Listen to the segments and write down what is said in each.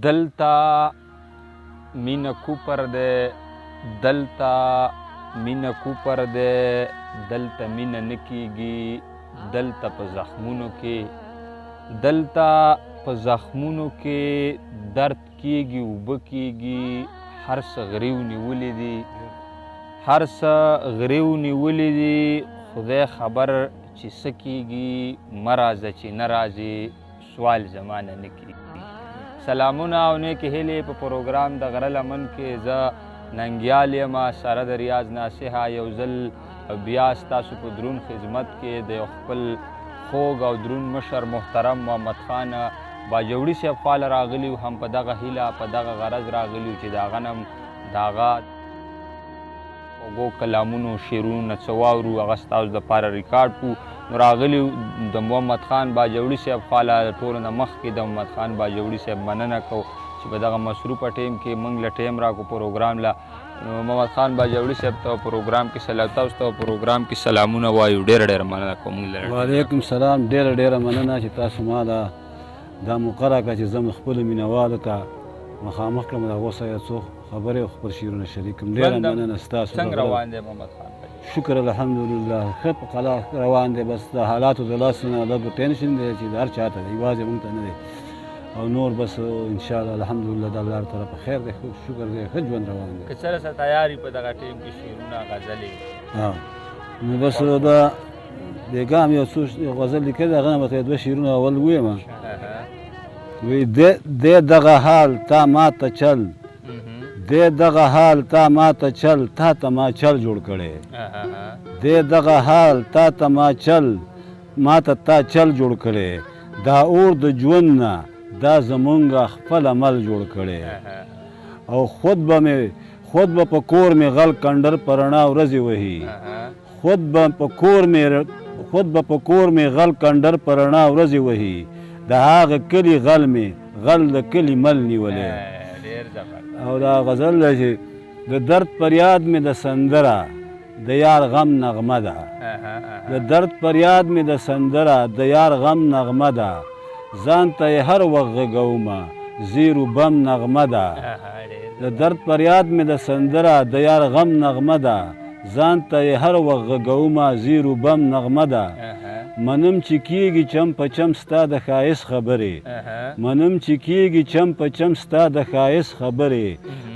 دلته مینه کوپر دی، دلته مینه کوپر دی، دلته مینه نه کیږي، دلته په زخمونو کې، دلته په زخمونو کې درد کیږي، اوبه کیږي، هر څه غریو نیولي دي، هر څه غریو نیولي دي، خدای خبر چې څه کیږي، مه راځه چې نه راځي، سوال زمانه نه کیږي. سلامونه او نیکې هیلې په پروګرام د غره لمن کې زه ننګیال یم، سره د ریاض ناصحه یو ځل بیا ستاسو په دروند خدمت کې د یو خپل خوږ او دروند مشر محترم محمد خان باجوړي صاحب خواله راغلي یو، هم په دغه هیله په دغه غرض راغلي یو چې د هغه نه د هغه خوږو کلامونو شعرونو نه څه واورو، هغه ستاسو دپاره ریکارډ کړو. نو راغلي د محمد خان باجوړي صاحب خواله ټولو نه مخکې د محمد خان باجوړي صاحب مننه کوو چې په دغه مصروفه ټیم کې موږ له ټیم راکړو پروګرام له. محمد خان باجوړي صاحب ته پروګرام کې سلام، تاسو ته پروګرام کې سلامونه وایو، ډېره مننه کوم. وعلیکم سلام، ډېره مننه چې تاسو ما دا مقرره کړه چې زه خپلو مینوالو ته مخامخ کړم، د هغو سره یو څو خبرې او خپل شعرونه شریک کړم. ډېره مننه ستاسو. څنګه روان دی محمد خان؟ شکر الحمدلله، ښه په قلا روان دی. بس د حالاتو د لاسه نه لږ ټینشن دی چې د هر چا ته دی، یوازې موږ ته نه دی، او نور بس انشاءالله الحمدلله د الله تعالی په خیر دی، شکر دی، ښه ژوند روان دی. که چېرې څه تیاري په دغه ټیم کې شعرونه غزلې؟ نو بس دا بېګام یو څو غزل لیکلی دی، هغه نه به ته دوه شعرونه اول ووایم. وایي دی دغه حال تا ما ته چل، دی دغه حال تا ما ته چل، تا ته ما چل جوړ کړی، دی دغه حال تا ته ما چل، ما ته تا چل جوړ کړی، دا اور د ژوند نه دا زمونږ خپل عمل جوړ کړی، او خود به په کور مې غل کنډر په رڼا ورځې وهي، خود به په کور مې غل کنډر په رڼا ورځې وهي، د هغه کلي غل مې غل د کلي مل نیولی. او دا غزل دی چې د درد فریاد مې د سندره د یار غم نغمه ده، د درد فریاد مې د سندره د یار غم نغمه ده، ځان ته یې هر وخت غږومه زیرو بم نغمه ده، د درد فریاد مې د سندره د یار غم نغمه ده، ځان ته یې هر وخت غږومه زیرو بم نغمه ده، منم چې کیږي چم په چم ستا د ښایست خبرې، منم چې کیږي چم په چم ستا د ښایست خبرې،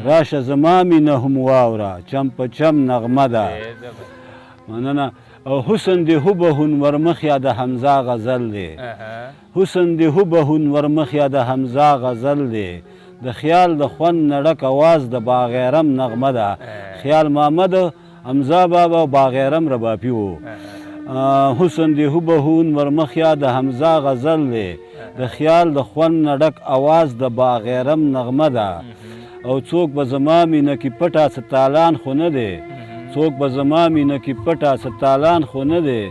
راشه زما مینه هم واوره چم په چم نغمه ده. مننه. او حسن دی هوبهون ورمخیا د حمزه غزل دی، حسن دی هوبهون ورمخیا د حمزه غزل دی، د خیال د خوند نه ډک اواز د باغیرم نغمه ده، خیال محمد حمزه بابا باغیرم ربابي و. حسن دی هوبهون ورمخیا د حمزه غزل دی، د خیال د خوند نه ډک اواز د باغیرم نغمه ده، او څوک به زما مینه کې پټه څه تالان خو نه دی، څوک به زما مینه کې پټه څه تالان خو نه دی،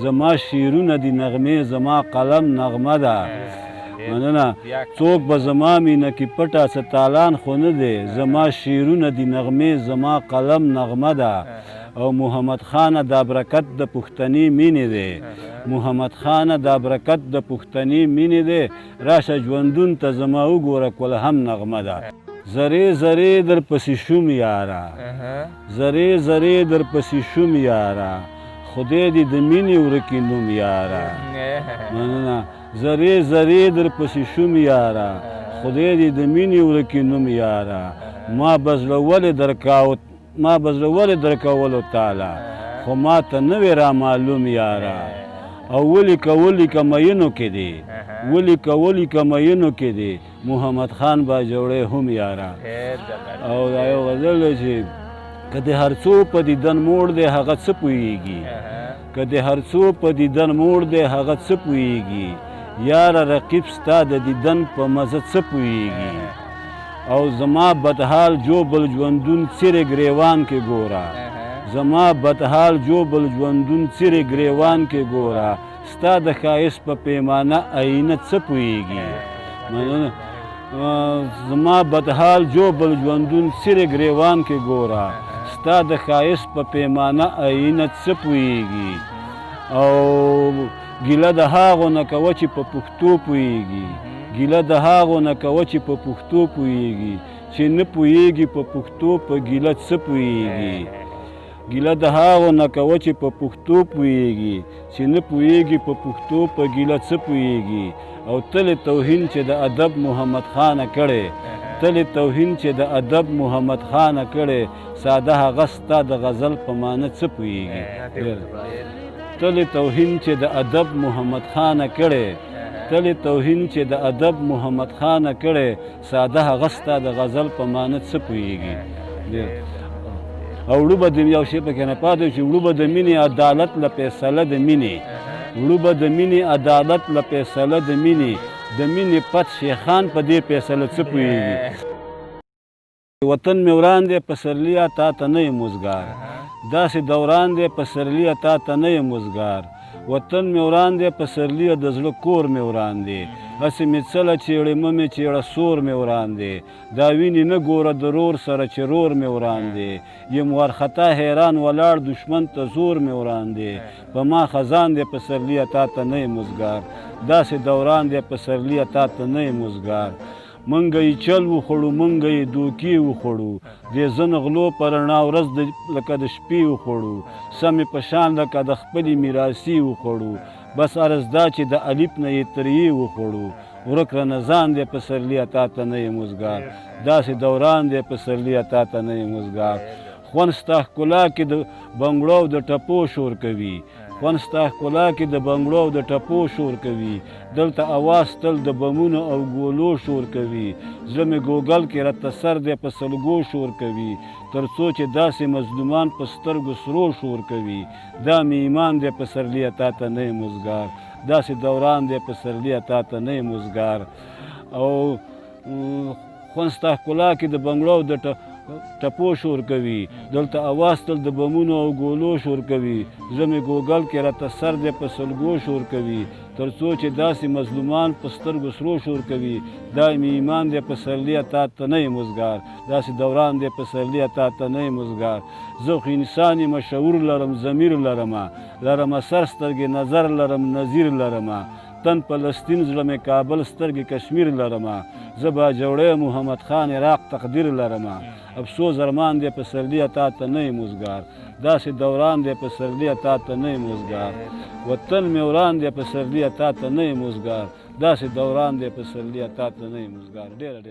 زما شعرونه دي نغمې زما قلم نغمه ده. مننه. څوک به زما مینه کې پټه څه تالان خو نه دی، زما شعرونه دي نغمې زما قلم نغمه ده، او محمد خان دا برکت د پښتني مینې دی، محمد خان دا برکت د پښتني مینې دی، راشه ژوندون ته زما وګوره کول هم نغمه ده. زرې زرې در پسې شوم یاره، زرې زرې در پسې شوم یاره، خدای دې د مینې ورکې نوم یاره. مننه. زرې زرې در پسې شوم یاره، خدای دې د مینې ورکې نوم یاره، ما به زړه ولې درکولو تاله، خو ما ته نه وې را معلوم یاره، او ولیکه مینو کې دی، ولیکه مینو کې دی، محمد خان باجوړی هم یاره. او دا یو غزل دی چې که د هر څو په دیدن موړ دی هغه څه پوهېږي، که د هر څو په دیدن موړ دی هغه څه پوهېږي، یاره رقیب ستا د دیدن په مزه څه پوهېږي، او زما بدحال جوبل ژوندون څیرې ګریوان کې ګوره، زما بدحال جوبل ژوندون څیرې ګریوان کې ګوره، ستا د ښایست په پیمانه آینه څه پوهېږي. زما بدحال جوبل ژوندون څیرې ګریوان کې ګوره، ستا د ښایست په پیمانه آینه څه پوهېږي، او ګیله د هغو نه کوه چې په پښتو پوهېږي، ګیله د هغو نه کوه چې په پښتو پوهېږي چې نه پوهېږي په پښتو په ګیله څه پوهېږي ګیله د هغو نه کوه چې په پښتو پوهېږي چې نه پوهېږي په پښتو په ګیله څه پوهېږي او تل توهین چې د ادب محمد خانه کړی تل توهین چې د ادب محمد خانه کړی ساده هغه ستا د غزل په معنی څه پوهېږي تل توهین چې د ادب محمد خانه کړی تل توهین چې د ادب محمد خانه کړی ساده هغه ستا د غزل په معنی څه پوهېږي او وړو به د یو شی پکې نه پاتې چې وړو به د مینې عدالت له فیصله د مینې وړو به د مینې عدالت له فیصله د مینې د مینې پت شیخان په دې فیصله څه پوهېږي وطن مې وران دی پسرلیه تا ته نه یم وزګار داسې دوران دی پسرلیه تا ته نه یم وزګار وطن مې وران دی پسرلیه د زړه کور مې وران دی هسې مې څله چیړې مه مې چیړه سور مې وران دی دا وینې نه ګوره د رور سره چې رور مې وران دی یم وارخطا حیران ولاړ دشمن ته زور مې وران دی په ما خزان دی پسرلیه تا ته نه یم وزګار داسې دوران دی پسرلیه تا ته نه یم وزګار منګه یې چل وخوړو منګه یې دوکې وخوړو دې زنه غلو په رڼا ورځ لکه د شپې وخوړو سمې په شان لکه د خپلې میراثي وخوړو بس عرض دا چې د الف نه یې تریې وخوړو ورک رانه ځان دی پسرلیه تا ته نه یم وزګار داسې دوران دی پسرلیه تا ته نه یم وزګار خوند ستا ښکلا کې د بنګړو او د ټپو شور کوي خوند ستا ښکلا کې د بنګړو او د ټپو شور کوي دلته اواز تل د بمونو او ګولو شور کوي زړه مې ګوګل کې راته سر دی په سلګو شور کوي تر څو چې داسې مظلومان په سترګو سرو شور کوي دا مې ایمان دی پسرلیه تا ته نه یم وزګار داسې دوران دی پسرلیه تا ته نه یم وزګار او خوند ستا ښکلا کې د بنګړو او د ټپو شور کوي دلته اواز تل د بمونو او ګولو شور کوي زړه مې ګوګل کې راته سر دی په سلګو شور کوي تر څو چې داسې مظلومان په سترګو سرو شور کوي دا مې ایمان دی پسرلیه تا ته نه یم وزګار داسې دوران دی پسرلیه تا ته نه یم وزګار زه خو انسان یم شعور لرم ضمیر لرمه سر سترګې نظر لرم نظیر لرمه تن فلسطین زړه مې کابل سترګې کشمیر لرمه زه با جوړی محمد خان عراق تقدیر لرمه افسوس ارمان دی پسرلیه تا ته نه یم وزګار داسې دوران دی پسرلیه تا ته نه یم وزګار وطن مې وران دی پسرلیه تا ته نه یم وزګار داسې دوران دی پسرلیه تا ته نه یم وزګار ډېره